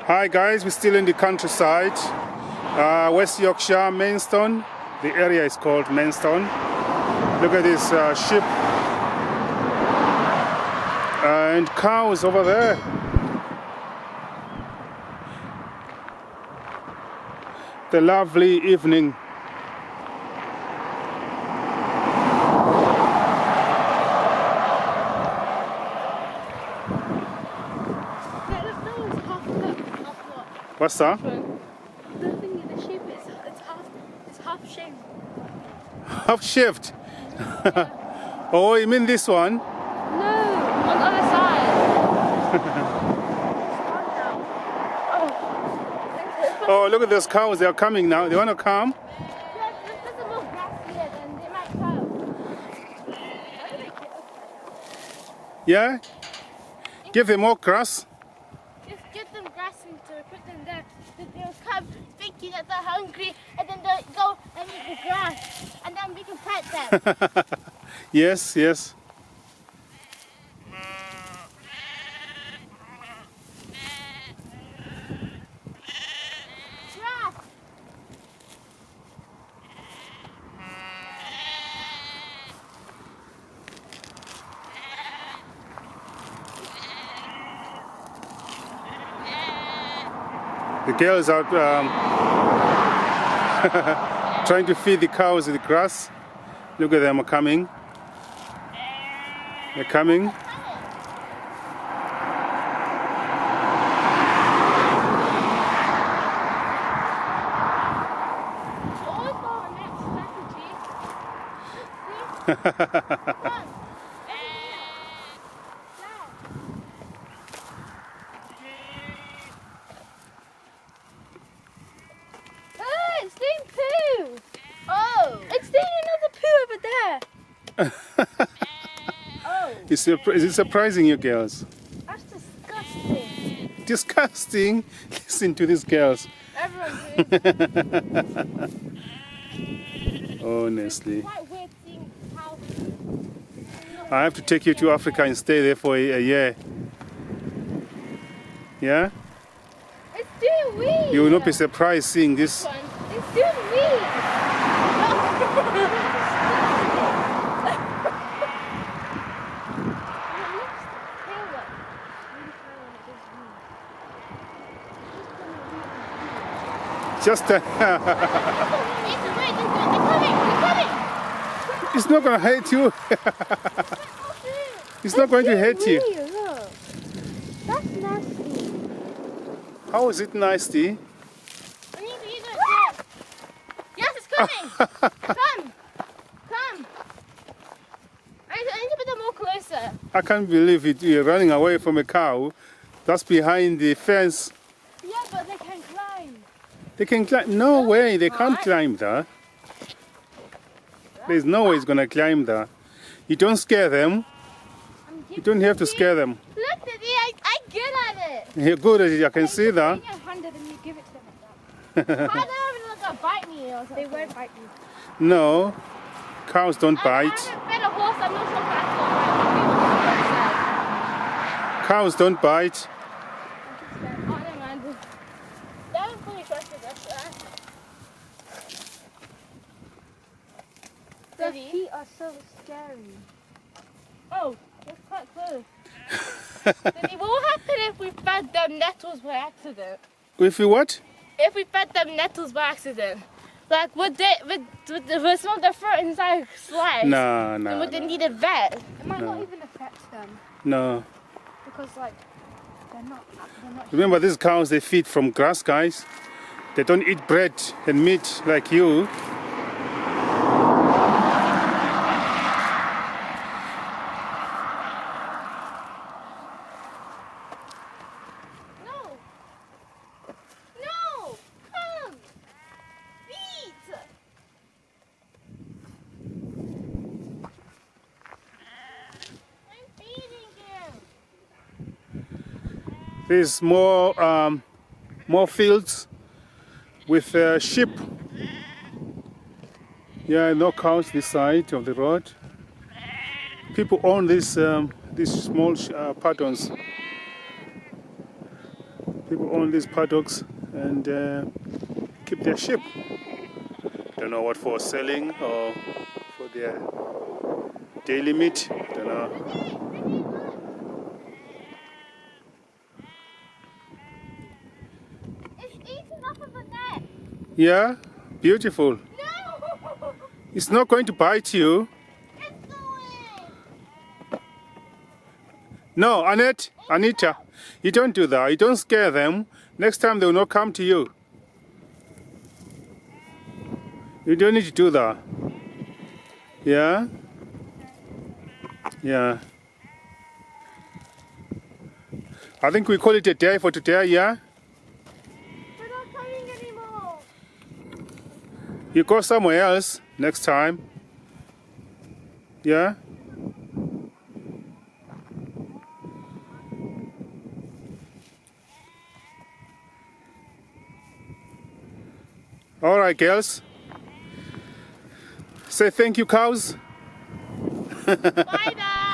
Hi guys, we're still in the countryside, West Yorkshire, Maidstone. The area is called Maidstone. Look at this sheep and cows over there. The lovely evening. What's that? The thing in the sheep it's half shaved. Half shaved. Oh, you mean this one? No, on the other side. Oh, look at those cows. They are coming now. They want to come. There's a more grass here, then they might come. Yeah? Give them more grass. Just give them grass and to put them there. Then they'll come thinking that they're hungry, and then they'll go and eat the grass, and then we can pet them. Yes, yes. Grass. The girls are trying to feed the cows the grass. Look at them coming. They're coming. Always go on next strategy. Come. Oh, it's doing poo. Oh, it's doing another poo over there. Oh, Is it surprising you girls? that's disgusting. Disgusting. Listen to these girls. Everyone doing Honestly. quite weird seeing how. I have to take you to Africa and stay there for a year. Yeah? It's doing weird. You will not be surprised seeing this. One. It's doing weird. Just it's not going to hurt you. It's not going to hurt you. Look. That's nasty. How is it nasty? I need to use it. Yes, it's coming. Come. I need to put them more closer. I can't believe it. You're running away from a cow that's behind the fence. Yeah, but they can climb. They can climb. No way, they can't climb that. There's no way it's going to climb that. You don't scare them. You don't have to scare them. Look at it. I get at it. You're good at it, I can see that. You get 100 and you give it to them like that. How are they going to bite me or something? They won't bite you. No, cows don't I bite. have a better horse. I'm not sure if that's all right. Cows don't bite. Oh, never mind. They haven't fully trusted us. Their feet are so scary. Oh, that's quite close. What will happen if we fed them nettles by accident? If you what? If we fed them nettles by accident, like would some of the fruit inside slice? No, Then would they no, need a vet? It might not even affect them no. because, like, they're not. Remember, these cows, they feed from grass, guys. They don't eat bread and meat like you. No! No! Come! Eat! I'm feeding you! There's more fields with sheep. Yeah, no cows this side of the road. People own these small paddles. People own these paddocks and keep their sheep. Don't know what for, selling or for their daily meat. Don't know. It's eating off of the net. Yeah, beautiful. No! It's not going to bite you. It's going! No, Anita, you don't do that. You don't scare them. Next time they will not come to you. You don't need to do that. Yeah? Yeah. I think we call it a day for today, yeah? They're not coming anymore. You go somewhere else next time. Yeah? All right, girls. Say thank you, cows. Bye bye.